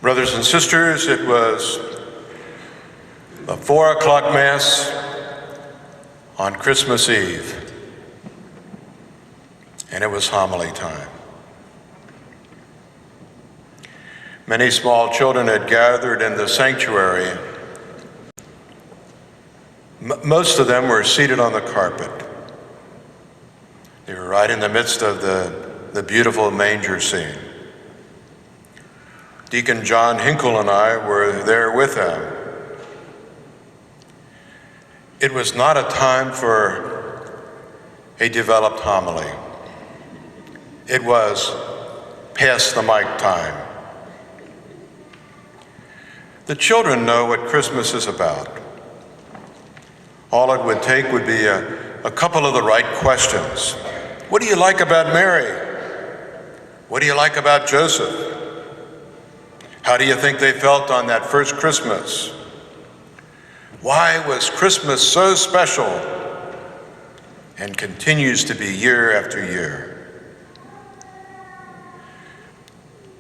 Brothers and sisters, it was the 4 o'clock Mass on Christmas Eve, and it was homily time. Many small children had gathered in the sanctuary. Most of them were seated on the carpet. They were right in the midst of the beautiful manger scene. Deacon John Hinkle and I were there with them. It was not a time for a developed homily. It was pass the mic time. The children know what Christmas is about. All it would take would be a couple of the right questions. What do you like about Mary? What do you like about Joseph? How do you think they felt on that first Christmas? Why was Christmas so special and continues to be year after year?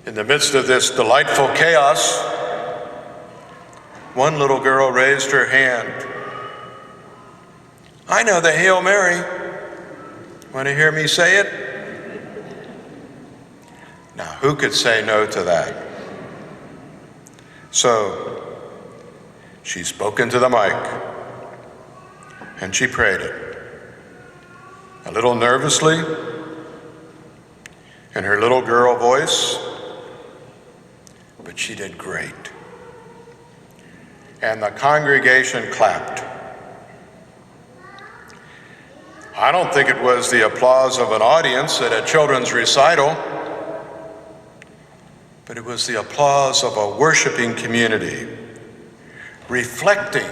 In the midst of this delightful chaos, one little girl raised her hand. I know the Hail Mary. Want to hear me say it? Now, who could say no to that? So, she spoke into the mic, and she prayed it. A little nervously, in her little girl voice, but she did great. And the congregation clapped. I don't think it was the applause of an audience at a children's recital, but it was the applause of a worshiping community, reflecting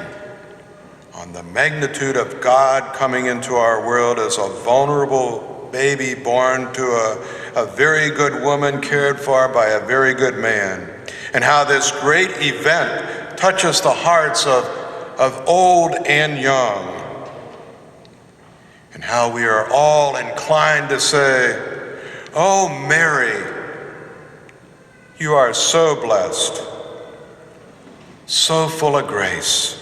on the magnitude of God coming into our world as a vulnerable baby born to a very good woman cared for by a very good man, and how this great event touches the hearts of old and young, and how we are all inclined to say, "Oh, Mary, you are so blessed, so full of grace.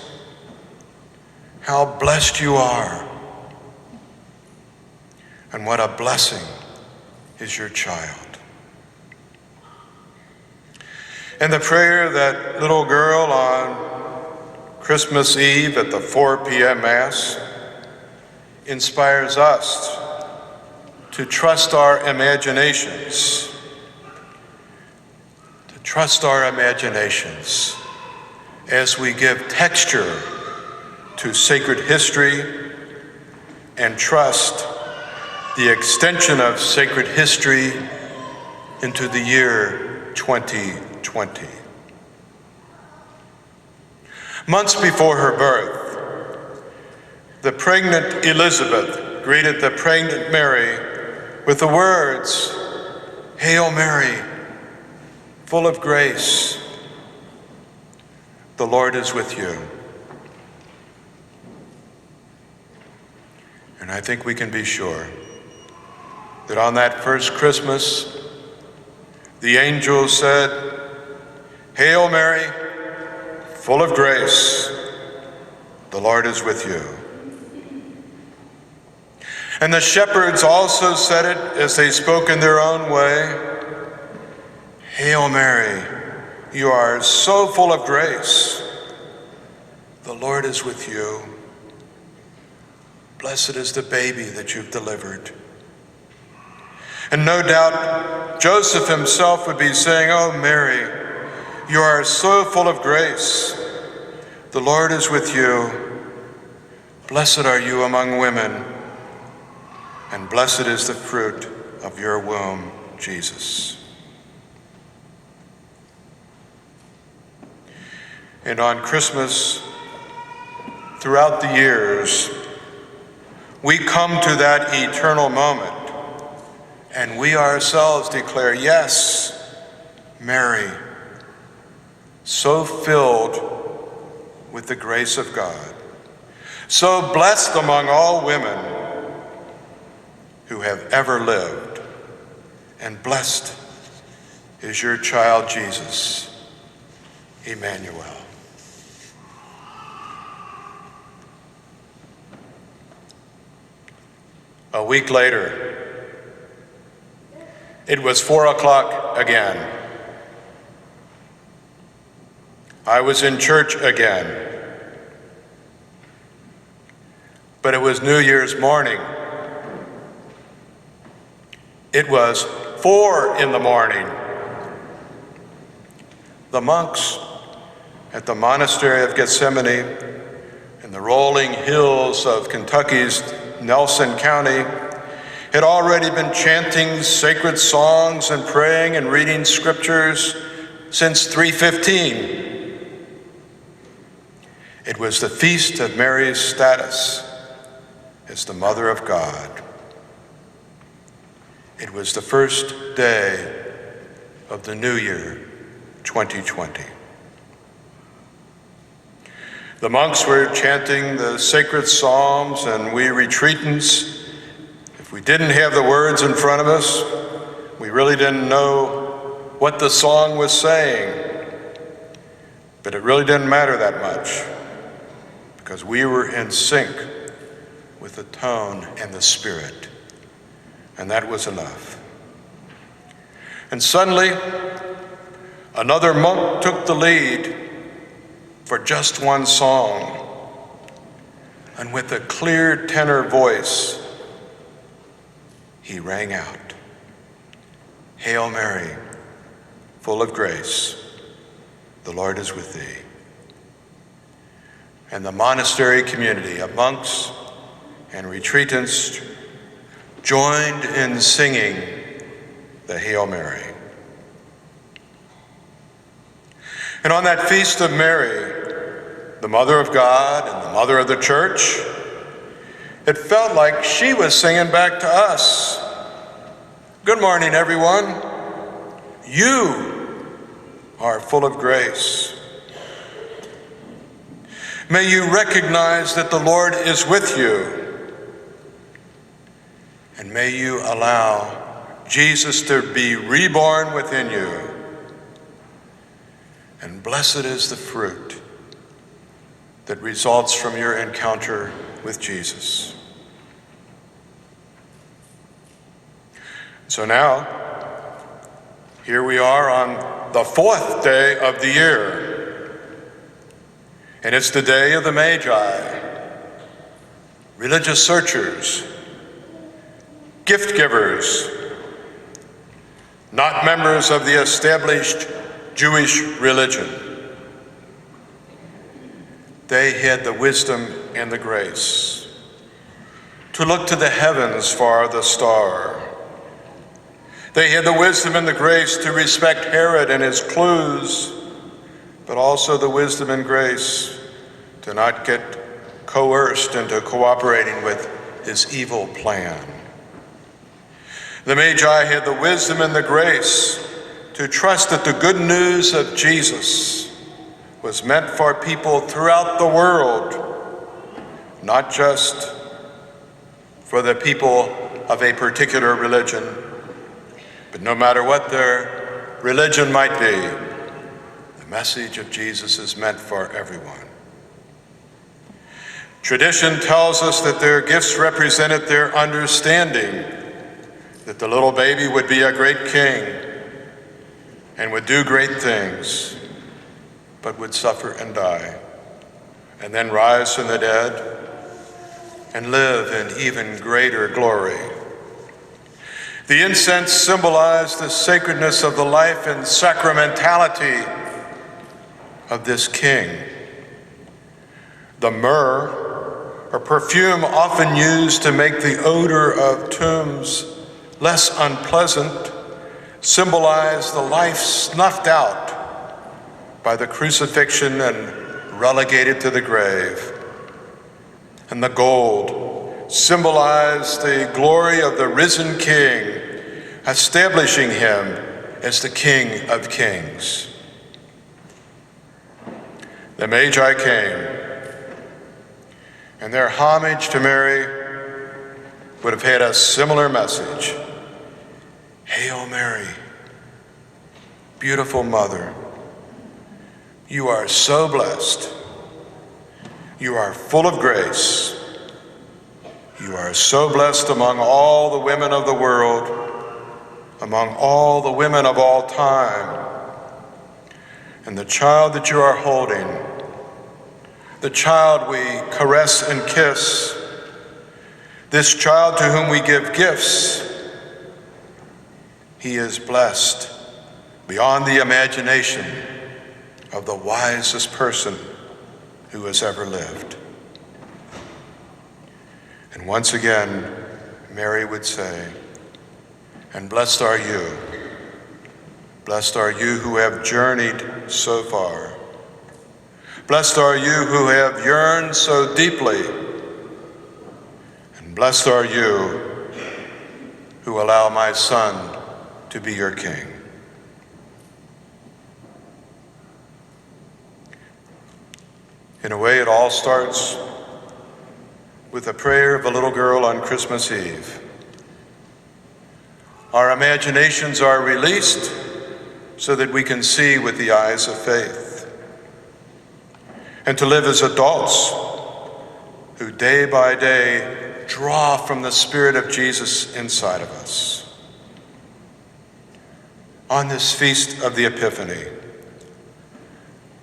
How blessed you are. And what a blessing is your child." And the prayer that little girl on Christmas Eve at the 4 p.m. Mass inspires us to trust our imaginations, as we give texture to sacred history and trust the extension of sacred history into the year 2020. Months before her birth, the pregnant Elizabeth greeted the pregnant Mary with the words, "Hail Mary, full of grace, the Lord is with you." And I think we can be sure that on that first Christmas, the angel said, "Hail Mary, full of grace, the Lord is with you." And the shepherds also said it as they spoke in their own way, "Hail Mary, you are so full of grace. The Lord is with you. Blessed is the baby that you've delivered." And no doubt Joseph himself would be saying, "Oh, Mary, you are so full of grace. The Lord is with you. Blessed are you among women, and blessed is the fruit of your womb, Jesus." And on Christmas, throughout the years, we come to that eternal moment, and we ourselves declare, "Yes, Mary, so filled with the grace of God, so blessed among all women who have ever lived, and blessed is your child Jesus, Emmanuel. A week later, it was 4 o'clock again. I was in church again. But it was New Year's morning. It was 4 in the morning. The monks at the monastery of Gethsemane in the rolling hills of Kentucky's Nelson County had already been chanting sacred songs and praying and reading scriptures since 3:15. It was the feast of Mary's status as the Mother of God. It was the first day of the new year, 2020. The monks were chanting the sacred psalms, and we retreatants, if we didn't have the words in front of us, we really didn't know what the song was saying. But it really didn't matter that much, because we were in sync with the tone and the spirit, and that was enough. And suddenly, another monk took the lead for just one song, and with a clear tenor voice, he rang out, "Hail Mary, full of grace, the Lord is with thee." And the monastery community of monks and retreatants joined in singing the Hail Mary. And on that feast of Mary, the Mother of God and the Mother of the Church, it felt like she was singing back to us. Good morning, everyone. You are full of grace. May you recognize that the Lord is with you, and may you allow Jesus to be reborn within you. And blessed is the fruit that results from your encounter with Jesus. So now, here we are on the 4th day of the year, and it's the day of the Magi, religious searchers, gift givers, not members of the established Jewish religion. They had the wisdom and the grace to look to the heavens for the star. They had the wisdom and the grace to respect Herod and his clues, but also the wisdom and grace to not get coerced into cooperating with his evil plan. The Magi had the wisdom and the grace to trust that the good news of Jesus was meant for people throughout the world, not just for the people of a particular religion, but no matter what their religion might be, the message of Jesus is meant for everyone. Tradition tells us that their gifts represented their understanding that the little baby would be a great king and would do great things, but would suffer and die, and then rise from the dead and live in even greater glory. The incense symbolized the sacredness of the life and sacramentality of this king. The myrrh, or perfume often used to make the odor of tombs less unpleasant, symbolized the life snuffed out by the crucifixion and relegated to the grave. And the gold symbolized the glory of the risen King, establishing him as the King of Kings. The Magi came, and their homage to Mary would have had a similar message. Hail Mary, beautiful mother, You are so blessed. You are full of grace. You are so blessed among all the women of the world, among all the women of all time. And the child that you are holding, the child we caress and kiss, this child to whom we give gifts, he is blessed beyond the imagination of the wisest person who has ever lived. And once again, Mary would say, and blessed are you who have journeyed so far. Blessed are you who have yearned so deeply. And blessed are you who allow my son to be your king. In a way, it all starts with the prayer of a little girl on Christmas Eve. Our imaginations are released so that we can see with the eyes of faith, and to live as adults who day by day draw from the Spirit of Jesus inside of us. On this feast of the Epiphany,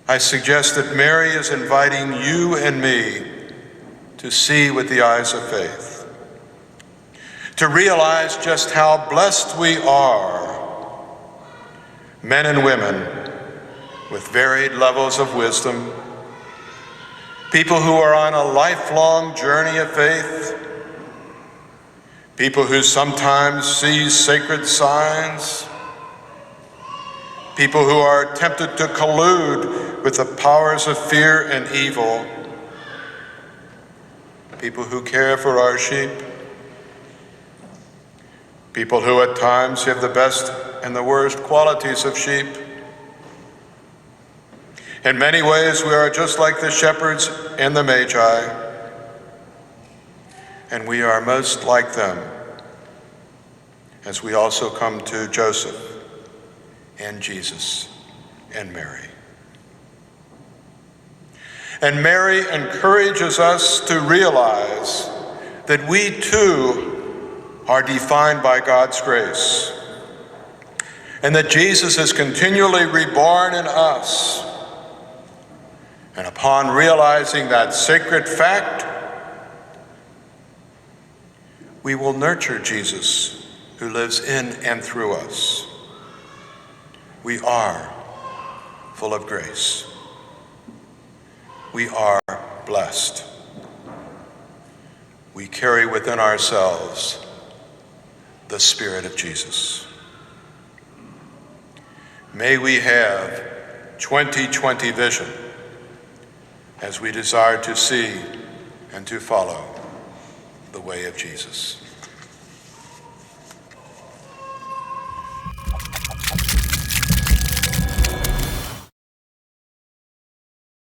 I suggest that Mary is inviting you and me to see with the eyes of faith, to realize just how blessed we are, men and women with varied levels of wisdom, people who are on a lifelong journey of faith, people who sometimes see sacred signs, people who are tempted to collude with the powers of fear and evil, people who care for our sheep, people who at times have the best and the worst qualities of sheep. In many ways, we are just like the shepherds and the magi, and we are most like them as we also come to Joseph and Jesus and Mary. And Mary encourages us to realize that we too are defined by God's grace, and that Jesus is continually reborn in us. And upon realizing that sacred fact, we will nurture Jesus who lives in and through us. We are full of grace. We are blessed. We carry within ourselves the Spirit of Jesus. May we have 2020 vision as we desire to see and to follow the way of Jesus.